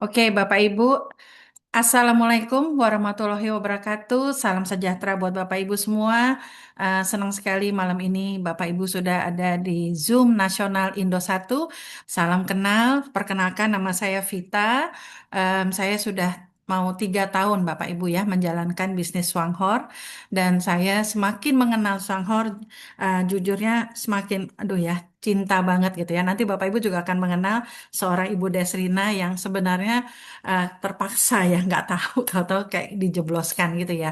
Oke, Bapak Ibu, Assalamualaikum warahmatullahi wabarakatuh. Salam sejahtera buat Bapak Ibu semua. Senang sekali malam ini Bapak Ibu sudah ada di Zoom Nasional Indo 1. Salam kenal, perkenalkan nama saya Vita. Saya sudah mau 3 tahun Bapak Ibu ya menjalankan bisnis Swanghor. Dan saya semakin mengenal Swanghor, jujurnya semakin, aduh ya, cinta banget gitu ya. Nanti Bapak Ibu juga akan mengenal seorang Ibu Desrina yang sebenarnya terpaksa ya nggak tahu kayak dijebloskan gitu ya,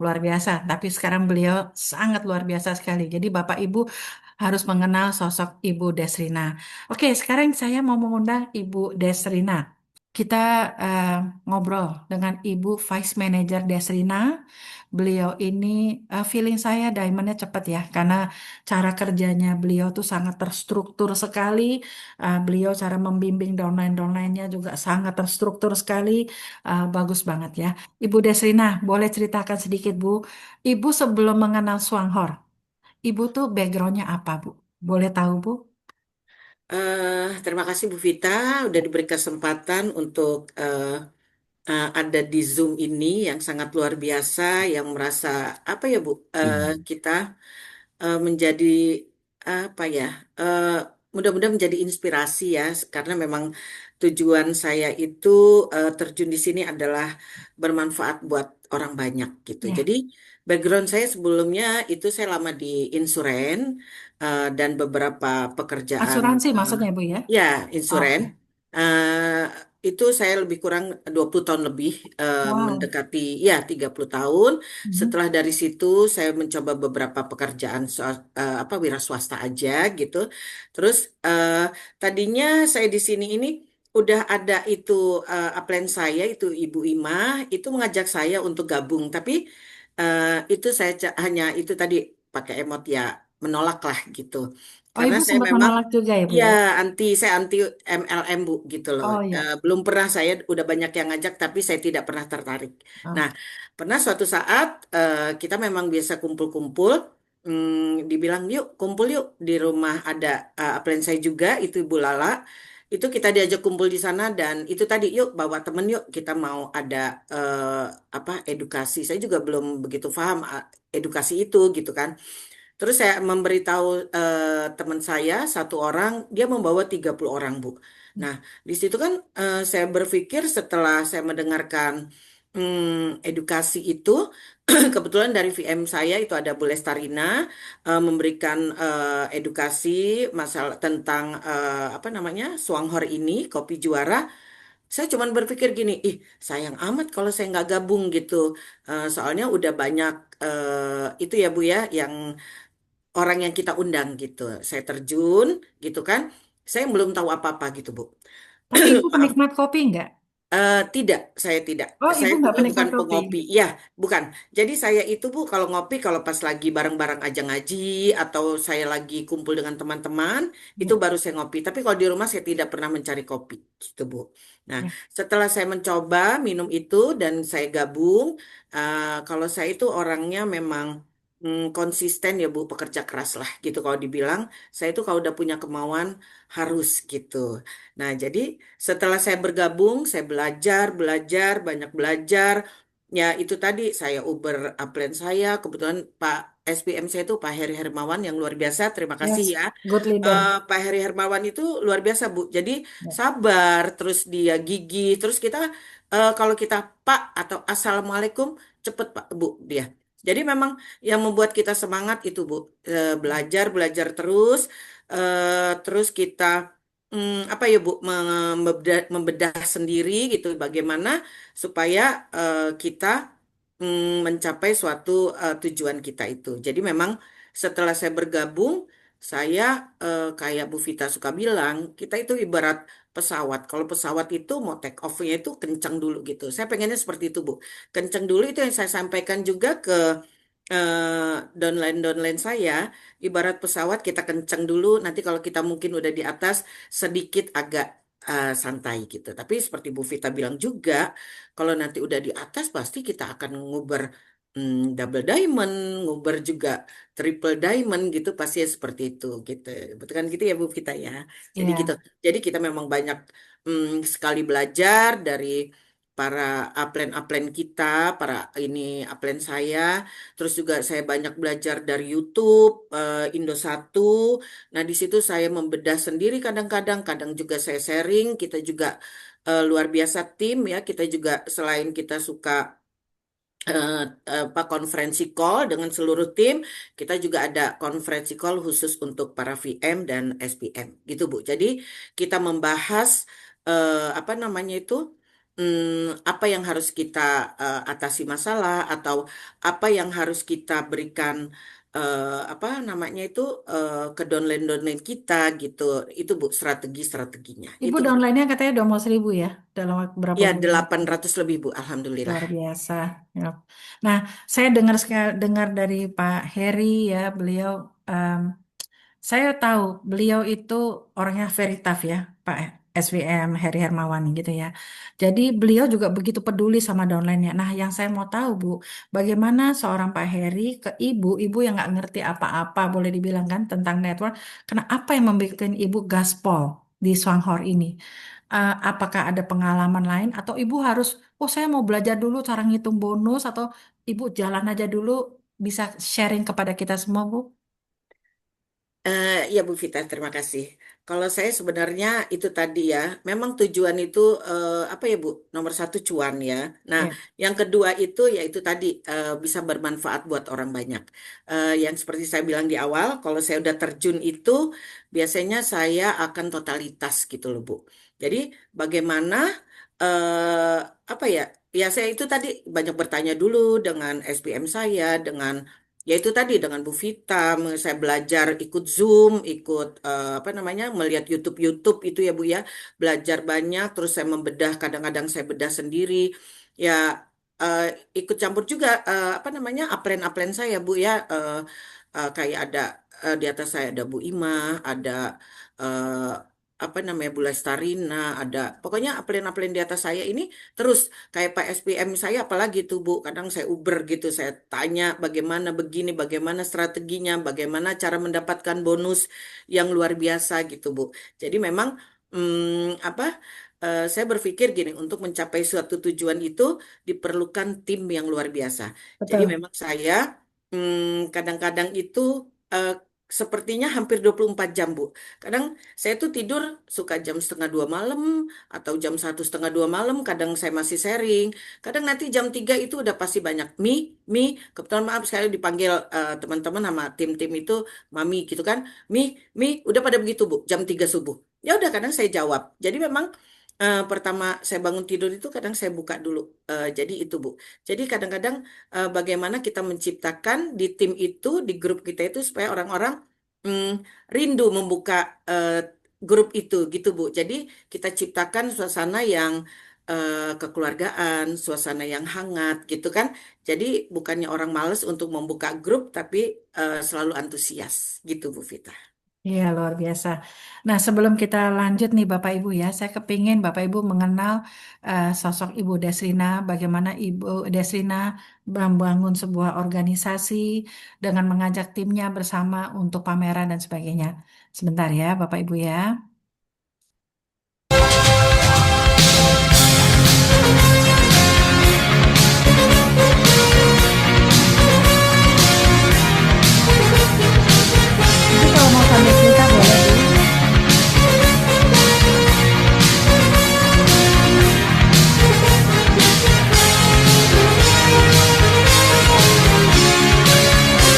luar biasa, tapi sekarang beliau sangat luar biasa sekali, jadi Bapak Ibu harus mengenal sosok Ibu Desrina. Oke, sekarang saya mau mengundang Ibu Desrina. Kita eh, ngobrol dengan Ibu Vice Manager Desrina. Beliau ini feeling saya diamondnya cepat ya, karena cara kerjanya beliau tuh sangat terstruktur sekali. Beliau cara membimbing downline-downline-nya juga sangat terstruktur sekali. Bagus banget ya. Ibu Desrina, boleh ceritakan sedikit Bu. Ibu sebelum mengenal Swanghor, Ibu tuh backgroundnya apa Bu? Boleh tahu Bu? Terima kasih Bu Vita udah diberi kesempatan untuk ada di Zoom ini yang sangat luar biasa yang merasa apa ya Bu kita menjadi apa ya eh, mudah-mudahan menjadi inspirasi ya karena memang tujuan saya itu terjun di sini adalah bermanfaat buat orang banyak gitu. Ya, Jadi background saya sebelumnya itu saya lama di insuren dan beberapa pekerjaan asuransi eh, maksudnya Bu ya? ya insuren. Oke. Eh, itu saya lebih kurang 20 tahun lebih Wow. mendekati ya 30 tahun. Mhm. Setelah dari situ saya mencoba beberapa pekerjaan apa wira swasta aja gitu. Terus tadinya saya di sini ini udah ada itu upline saya itu Ibu Ima itu mengajak saya untuk gabung, tapi itu saya hanya itu tadi pakai emot ya menolak lah gitu. Oh, Karena Ibu saya sempat memang menolak juga ya Bu ya ya? saya anti MLM Bu gitu loh. Oh ya. Belum pernah saya udah banyak yang ngajak tapi saya tidak pernah tertarik. Nah, Oh. pernah suatu saat kita memang biasa kumpul-kumpul, dibilang yuk kumpul yuk di rumah ada upline saya juga itu Ibu Lala. Itu kita diajak kumpul di sana dan itu tadi yuk bawa temen yuk kita mau ada apa edukasi. Saya juga belum begitu paham edukasi itu gitu kan. Terus saya memberitahu teman saya satu orang, dia membawa 30 orang, Bu. Nah, di situ kan saya berpikir setelah saya mendengarkan edukasi itu, kebetulan dari VM saya itu ada Bu Lestarina memberikan edukasi masalah tentang apa namanya Swanghor ini, kopi juara. Saya cuman berpikir gini, ih sayang amat kalau saya nggak gabung gitu. Soalnya udah banyak itu ya Bu ya, yang orang yang kita undang gitu. Saya terjun gitu kan. Saya belum tahu apa-apa gitu, Bu. Tapi Ibu Maaf. penikmat kopi enggak? Tidak, saya tidak. Oh, Ibu Saya nggak juga penikmat bukan kopi. penggopi. Ya, bukan. Jadi saya itu Bu, kalau ngopi, kalau pas lagi bareng-bareng aja ngaji, atau saya lagi kumpul dengan teman-teman, itu Ya, baru saya ngopi. Tapi kalau di rumah saya tidak pernah mencari kopi, gitu Bu. Nah, ya. setelah saya mencoba minum itu dan saya gabung, kalau saya itu orangnya memang konsisten ya Bu, pekerja keras lah gitu. Kalau dibilang, saya itu kalau udah punya kemauan harus gitu. Nah, jadi setelah saya bergabung, saya belajar, belajar, banyak belajar. Ya, itu tadi saya Uber upline saya. Kebetulan Pak SPM saya itu Pak Heri Hermawan yang luar biasa. Terima kasih Yes, ya. good leader. Pak Heri Hermawan itu luar biasa, Bu. Jadi Ya. sabar, terus dia gigih. Terus kita, kalau kita Pak atau Assalamualaikum, cepet Pak, Bu, dia. Jadi memang yang membuat kita semangat itu, Bu. Belajar, belajar terus. Terus kita apa ya Bu membedah sendiri gitu bagaimana supaya kita mencapai suatu tujuan kita itu. Jadi memang setelah saya bergabung, saya kayak Bu Vita suka bilang, kita itu ibarat pesawat. Kalau pesawat itu mau take off-nya itu kencang dulu gitu. Saya pengennya seperti itu Bu. Kencang dulu itu yang saya sampaikan juga ke downline-downline saya, ibarat pesawat kita kencang dulu, nanti kalau kita mungkin udah di atas, sedikit agak santai gitu. Tapi seperti Bu Vita bilang juga, kalau nanti udah di atas, pasti kita akan nguber double diamond, nguber juga triple diamond gitu pasti ya seperti itu gitu. Betul kan gitu ya Bu Vita ya. Jadi gitu. Ya, Jadi kita memang banyak sekali belajar dari para upline-upline kita, para ini upline saya. Terus juga saya banyak belajar dari YouTube, Indosatu. Nah, di situ saya membedah sendiri kadang-kadang, kadang juga saya sharing. Kita juga luar biasa tim ya. Kita juga selain kita suka eh, apa konferensi call dengan seluruh tim, kita juga ada konferensi call khusus untuk para VM dan SPM gitu Bu. Jadi kita membahas apa namanya itu apa yang harus kita atasi masalah atau apa yang harus kita berikan apa namanya itu ke downline-downline kita gitu. Itu Bu strategi-strateginya. Ibu Itu Bu. downline-nya katanya udah mau 1.000 ya dalam berapa Ya bulan? 800 lebih Bu, alhamdulillah. Luar biasa. Ya. Nah, saya dengar dengar dari Pak Heri ya, beliau saya tahu beliau itu orangnya very tough ya, Pak SVM Heri Hermawan gitu ya. Jadi beliau juga begitu peduli sama downline-nya. Nah, yang saya mau tahu Bu, bagaimana seorang Pak Heri ke ibu yang nggak ngerti apa-apa, boleh dibilang kan tentang network, apa yang membuat ibu gaspol di Swanghor ini? Apakah ada pengalaman lain atau ibu harus, oh saya mau belajar dulu cara ngitung bonus atau ibu jalan aja dulu bisa sharing kepada kita semua Bu? Ya Bu Vita, terima kasih. Kalau saya sebenarnya itu tadi ya, memang tujuan itu apa ya Bu? Nomor satu cuan ya. Nah, Ya. yang kedua itu yaitu tadi bisa bermanfaat buat orang banyak. Yang seperti saya bilang di awal, kalau saya udah terjun itu biasanya saya akan totalitas gitu loh Bu. Jadi bagaimana apa ya? Ya saya itu tadi banyak bertanya dulu dengan SPM saya, dengan ya itu tadi dengan Bu Vita, saya belajar ikut Zoom, ikut apa namanya, melihat YouTube itu ya Bu ya, belajar banyak, terus saya membedah, kadang-kadang saya bedah sendiri, ya eh, ikut campur juga apa namanya, upline-upline saya Bu ya, kayak ada di atas saya ada Bu Ima, ada eh, apa namanya Bu Lestarina, ada pokoknya upline-upline di atas saya ini terus. Kayak Pak SPM saya apalagi tuh Bu, kadang saya uber gitu, saya tanya bagaimana begini, bagaimana strateginya, bagaimana cara mendapatkan bonus yang luar biasa gitu Bu. Jadi memang apa saya berpikir gini, untuk mencapai suatu tujuan itu diperlukan tim yang luar biasa. Jadi Betul. memang saya kadang-kadang itu eh, sepertinya hampir 24 jam Bu. Kadang saya tuh tidur suka jam setengah dua malam atau jam satu setengah dua malam, kadang saya masih sharing, kadang nanti jam 3 itu udah pasti banyak kebetulan maaf sekali dipanggil teman-teman sama tim-tim itu, mami gitu kan, udah pada begitu Bu, jam 3 subuh. Ya udah kadang saya jawab. Jadi memang pertama saya bangun tidur itu kadang saya buka dulu. Jadi itu Bu. Jadi kadang-kadang bagaimana kita menciptakan di tim itu, di grup kita itu supaya orang-orang mm, rindu membuka grup itu gitu Bu. Jadi kita ciptakan suasana yang kekeluargaan, suasana yang hangat gitu kan. Jadi bukannya orang males untuk membuka grup tapi selalu antusias gitu Bu Vita. Iya, luar biasa. Nah, sebelum kita lanjut nih Bapak Ibu ya, saya kepingin Bapak Ibu mengenal sosok Ibu Desrina, bagaimana Ibu Desrina membangun sebuah organisasi dengan mengajak timnya bersama untuk pameran dan sebagainya. Sebentar ya, Bapak Ibu ya. Nanti kalau mau sambil cerita boleh Bu.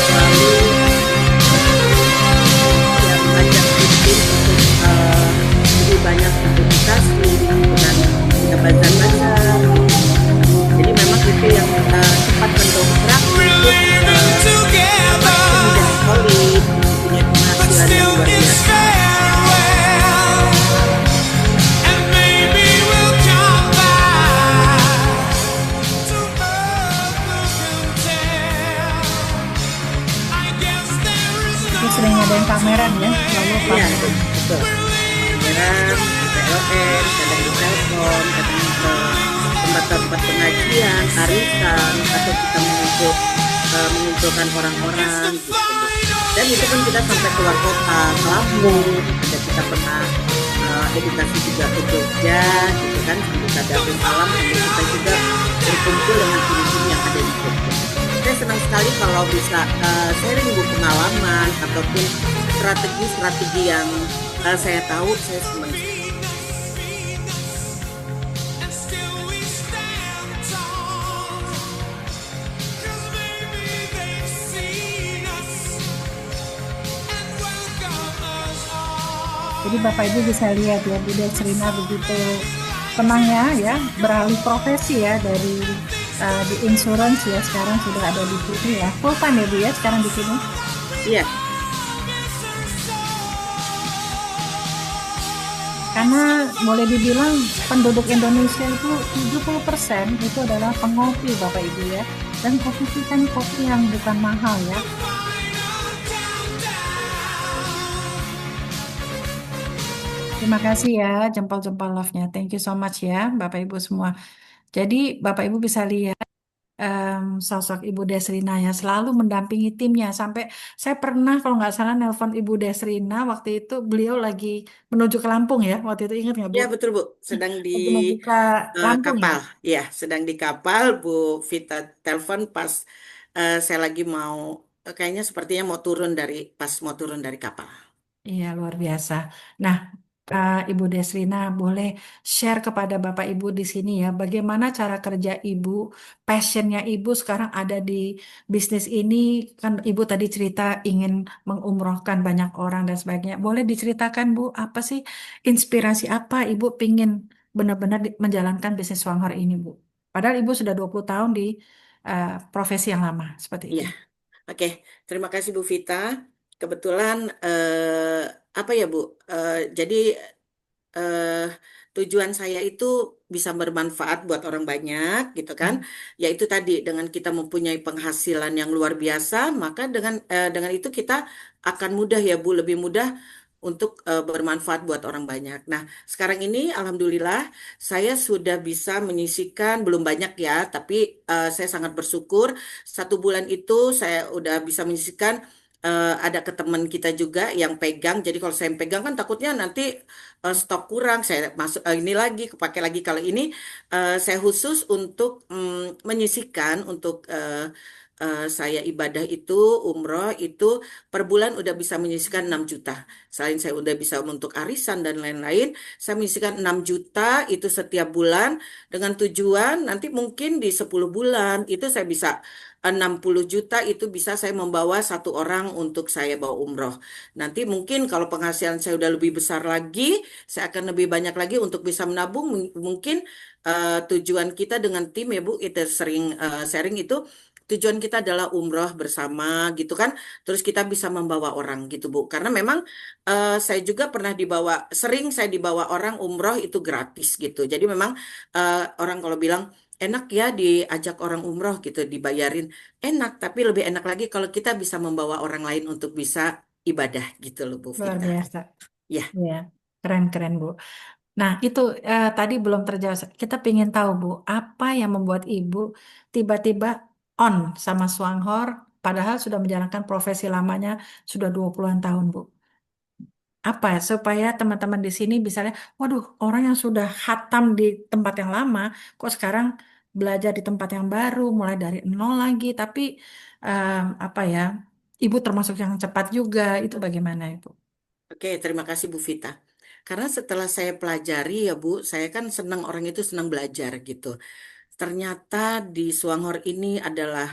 Lalu yang mengajak tim untuk lebih banyak aktivitas dengan kita bazar-bazar. Jadi memang itu yang cepat mendongkrak untuk We're living apa itu together. menjadi solid, punya But penghasilan yang still luar it's biasa. farewell, and maybe we'll come back to earth who can tell. I guess there is no Itu sering ngadain pameran ya, lalu Iya, pameran. betul. Pameran, di PLN, kadang di Telkom, kadang ke tempat-tempat tempat pengajian, arisan, atau kita mengumpulkan orang-orang gitu, Bu. Dan itu kan kita sampai keluar kota, ke Lampung, ada kita pernah edukasi juga ke Jogja, gitu kan, sambil tadabbur malam, sambil kita juga berkumpul dengan tim-tim yang ada di Jogja. Saya senang sekali kalau bisa sharing Bu pengalaman ataupun strategi-strategi yang saya tahu, saya senang. And still we stand tall. 'Cause maybe they've seen us and welcome us all. Jadi Bapak Ibu bisa lihat ya, Bu Desrina begitu tenangnya ya, beralih profesi ya dari di insurance ya, sekarang sudah ada di sini ya, full time ya Bu ya sekarang di sini. Iya, Karena boleh dibilang penduduk Indonesia itu 70% itu adalah pengopi Bapak Ibu ya. Dan kopi itu kan kopi yang bukan mahal ya. Terima kasih ya jempol-jempol love-nya. Thank you so much ya Bapak Ibu semua. Jadi Bapak Ibu bisa lihat sosok Ibu Desrina ya selalu mendampingi timnya sampai saya pernah kalau nggak salah nelpon Ibu Desrina waktu itu beliau lagi menuju ke Lampung ya waktu itu ingat nggak Bu? iya betul Bu. Sedang di Lagi membuka Lampung ya. kapal, ya, sedang di kapal. Bu Vita telepon pas saya lagi mau, kayaknya sepertinya mau turun pas mau turun dari kapal. Iya, luar biasa. Nah, Ibu Desrina boleh share kepada Bapak Ibu di sini ya, bagaimana cara kerja Ibu, passionnya Ibu sekarang ada di bisnis ini, kan Ibu tadi cerita ingin mengumrohkan banyak orang dan sebagainya. Boleh diceritakan Bu, apa sih inspirasi apa Ibu pingin benar-benar menjalankan bisnis Swanghor ini Bu? Padahal Ibu sudah 20 tahun di profesi yang lama, seperti Iya, itu. oke. Terima kasih Bu Vita. Kebetulan apa ya Bu? Jadi eh, tujuan saya itu bisa bermanfaat buat orang banyak, gitu kan? Yaitu tadi dengan kita mempunyai penghasilan yang luar biasa, maka dengan itu kita akan mudah ya Bu, lebih mudah untuk bermanfaat buat orang banyak. Nah, sekarang ini alhamdulillah saya sudah bisa menyisihkan, belum banyak ya, tapi saya sangat bersyukur 1 bulan itu saya udah bisa menyisihkan, ada ke teman kita juga yang pegang. Jadi kalau saya yang pegang kan takutnya nanti stok kurang, saya masuk ini lagi, kepake lagi. Kalau ini saya khusus untuk menyisihkan untuk saya ibadah itu, umroh itu per bulan udah bisa menyisihkan 6 juta. Selain saya udah bisa untuk arisan dan lain-lain, saya menyisihkan 6 juta itu setiap bulan dengan tujuan nanti mungkin di 10 bulan itu saya bisa 60 juta itu bisa saya membawa 1 orang untuk saya bawa umroh. Nanti mungkin kalau penghasilan saya udah lebih besar lagi, saya akan lebih banyak lagi untuk bisa menabung. Mungkin tujuan kita dengan tim ya Bu, kita sering sharing itu tujuan kita adalah umroh bersama gitu kan. Terus kita bisa membawa orang gitu Bu. Karena memang saya juga pernah sering saya dibawa orang umroh itu gratis gitu. Jadi memang orang kalau bilang enak ya diajak orang umroh gitu dibayarin, enak, tapi lebih enak lagi kalau kita bisa membawa orang lain untuk bisa ibadah gitu loh Bu Luar Vita. biasa. Ya, Ya, keren-keren Bu. Nah, itu tadi belum terjawab. Kita ingin tahu, Bu, apa yang membuat Ibu tiba-tiba on sama Swanghor, padahal sudah menjalankan profesi lamanya sudah 20-an tahun, Bu. Apa ya, supaya teman-teman di sini bisa lihat, waduh, orang yang sudah hatam di tempat yang lama, kok sekarang belajar di tempat yang baru, mulai dari nol lagi, tapi apa ya, Ibu termasuk yang cepat juga, itu bagaimana, Ibu? oke, terima kasih Bu Vita. Karena setelah saya pelajari ya Bu, saya kan senang, orang itu senang belajar gitu. Ternyata di Swanghor ini adalah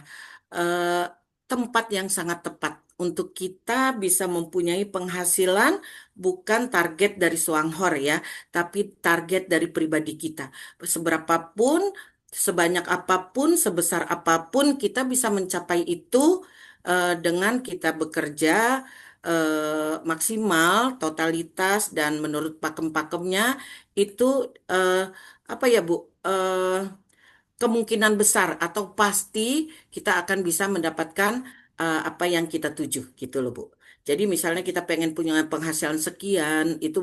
eh, tempat yang sangat tepat untuk kita bisa mempunyai penghasilan, bukan target dari Swanghor ya, tapi target dari pribadi kita. Seberapapun, sebanyak apapun, sebesar apapun kita bisa mencapai itu dengan kita bekerja maksimal, totalitas dan menurut pakem-pakemnya itu apa ya Bu? Kemungkinan besar atau pasti kita akan bisa mendapatkan apa yang kita tuju gitu loh Bu. Jadi misalnya kita pengen punya penghasilan sekian, itu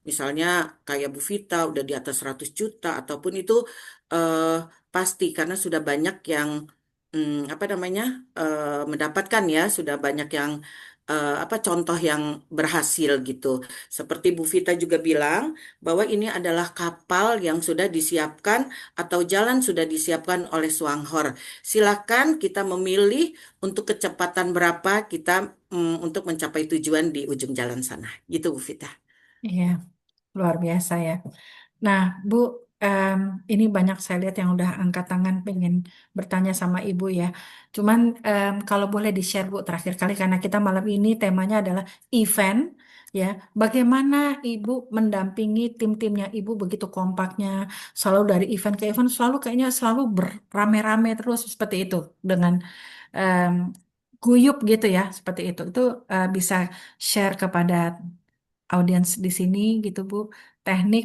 misalnya kayak Bu Vita udah di atas 100 juta ataupun itu eh, pasti karena sudah banyak yang apa namanya mendapatkan ya, sudah banyak yang apa contoh yang berhasil gitu. Seperti Bu Vita juga bilang bahwa ini adalah kapal yang sudah disiapkan atau jalan sudah disiapkan oleh Swanghor. Silakan kita memilih untuk kecepatan berapa kita untuk mencapai tujuan di ujung jalan sana. Gitu Bu Vita. Iya, luar biasa ya. Nah, Bu, em, ini banyak saya lihat yang udah angkat tangan pengen bertanya sama Ibu ya. Cuman kalau boleh di-share Bu terakhir kali karena kita malam ini temanya adalah event ya. Bagaimana Ibu mendampingi tim-timnya Ibu begitu kompaknya, selalu dari event ke event selalu kayaknya selalu berame-rame terus seperti itu dengan em, guyup gitu ya, seperti itu. Itu bisa share kepada audiens di sini gitu Bu, teknik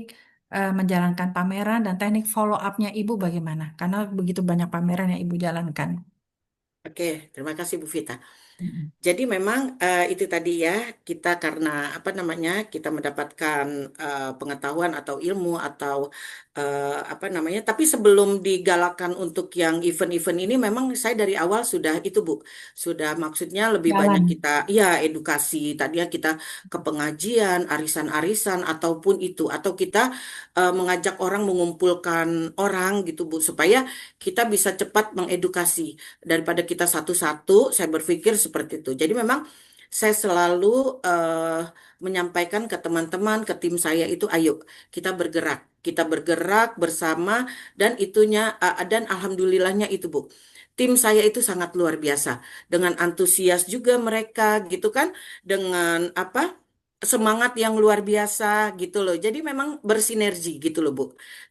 menjalankan pameran dan teknik follow up-nya Ibu bagaimana? Karena begitu banyak pameran yang Ibu jalankan. Oke, terima kasih Bu Vita. Mm-mm. Jadi memang itu tadi ya kita karena apa namanya kita mendapatkan pengetahuan atau ilmu atau apa namanya. Tapi sebelum digalakan untuk yang event-event ini memang saya dari awal sudah itu Bu, sudah maksudnya lebih banyak Jalan. kita ya edukasi. Tadinya kita ke pengajian, arisan-arisan ataupun itu atau kita mengajak orang mengumpulkan orang gitu Bu supaya kita bisa cepat mengedukasi daripada kita satu-satu, saya berpikir seperti itu. Jadi memang saya selalu menyampaikan ke teman-teman, ke tim saya itu, ayo kita bergerak bersama dan itunya dan alhamdulillahnya itu Bu. Tim saya itu sangat luar biasa dengan antusias juga mereka gitu kan, dengan apa? Semangat yang luar biasa gitu loh. Jadi memang bersinergi gitu loh Bu.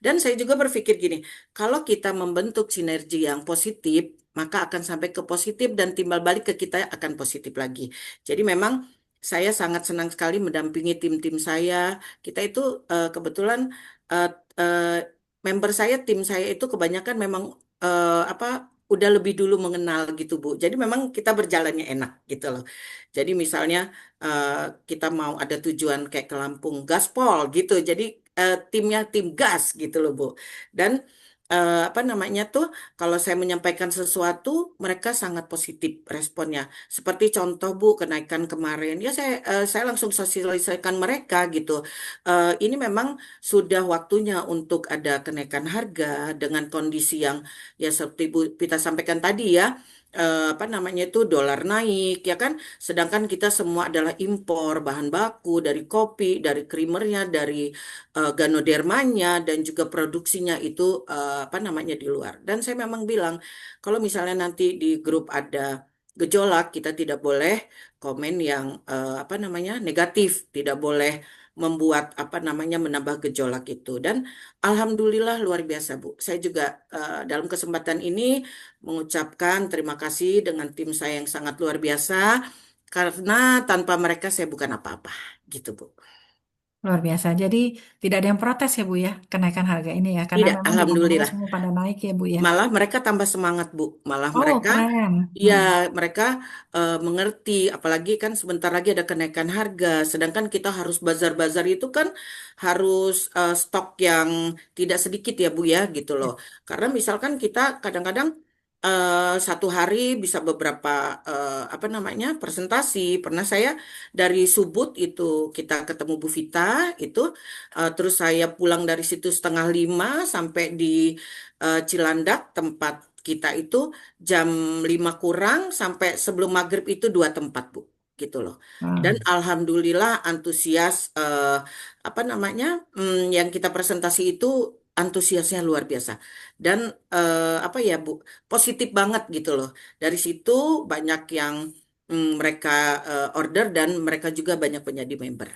Dan saya juga berpikir gini, kalau kita membentuk sinergi yang positif, maka akan sampai ke positif dan timbal balik ke kita akan positif lagi. Jadi memang saya sangat senang sekali mendampingi tim-tim saya. Kita itu kebetulan eh, eh, member saya, tim saya itu kebanyakan memang apa udah lebih dulu mengenal gitu Bu. Jadi memang kita berjalannya enak gitu loh. Jadi misalnya eh, kita mau ada tujuan kayak ke Lampung Gaspol gitu. Jadi timnya tim gas gitu loh Bu. Dan apa namanya tuh kalau saya menyampaikan sesuatu mereka sangat positif responnya. Seperti contoh Bu kenaikan kemarin ya saya langsung sosialisasikan mereka gitu. Ini memang sudah waktunya untuk ada kenaikan harga dengan kondisi yang ya seperti Bu kita sampaikan tadi ya. Apa namanya itu dolar naik ya kan sedangkan kita semua adalah impor bahan baku dari kopi dari krimernya dari Ganodermanya dan juga produksinya itu apa namanya di luar. Dan saya memang bilang kalau misalnya nanti di grup ada gejolak, kita tidak boleh komen yang apa namanya negatif, tidak boleh membuat apa namanya menambah gejolak itu. Dan alhamdulillah luar biasa Bu. Saya juga dalam kesempatan ini mengucapkan terima kasih dengan tim saya yang sangat luar biasa karena tanpa mereka saya bukan apa-apa gitu Bu. Luar biasa. Jadi tidak ada yang protes ya Bu ya kenaikan harga ini ya. Karena Tidak, memang di mana-mana alhamdulillah. semua pada naik ya Bu ya. Malah mereka tambah semangat, Bu. Malah Oh mereka, keren. ya Hmm. mereka mengerti. Apalagi kan sebentar lagi ada kenaikan harga. Sedangkan kita harus bazar-bazar itu kan harus stok yang tidak sedikit ya, Bu ya, gitu loh. Ya. Karena misalkan kita kadang-kadang satu hari bisa beberapa apa namanya presentasi. Pernah saya dari Subud itu kita ketemu Bu Vita itu, terus saya pulang dari situ setengah lima sampai di Cilandak tempat kita itu jam 5 kurang sampai sebelum maghrib itu dua tempat Bu gitu loh. Dan Hmm. alhamdulillah antusias apa namanya yang kita presentasi itu antusiasnya luar biasa dan apa ya Bu positif banget gitu loh. Dari situ banyak yang mereka order dan mereka juga banyak menjadi member.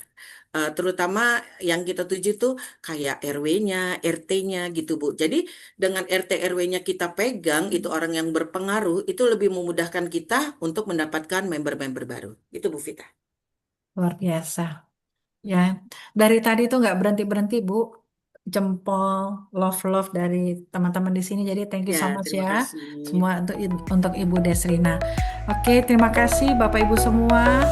Terutama yang kita tuju tuh kayak RW-nya, RT-nya gitu Bu. Jadi dengan RT RW-nya kita pegang itu orang yang berpengaruh itu lebih memudahkan kita untuk mendapatkan member-member baru. Itu Bu Vita. Luar biasa. Ya, dari tadi tuh nggak berhenti-berhenti Bu. jempol love dari teman-teman di sini. Jadi thank you Ya, so much terima ya kasih. semua untuk Ibu Desrina. Oke, terima kasih Bapak Ibu semua.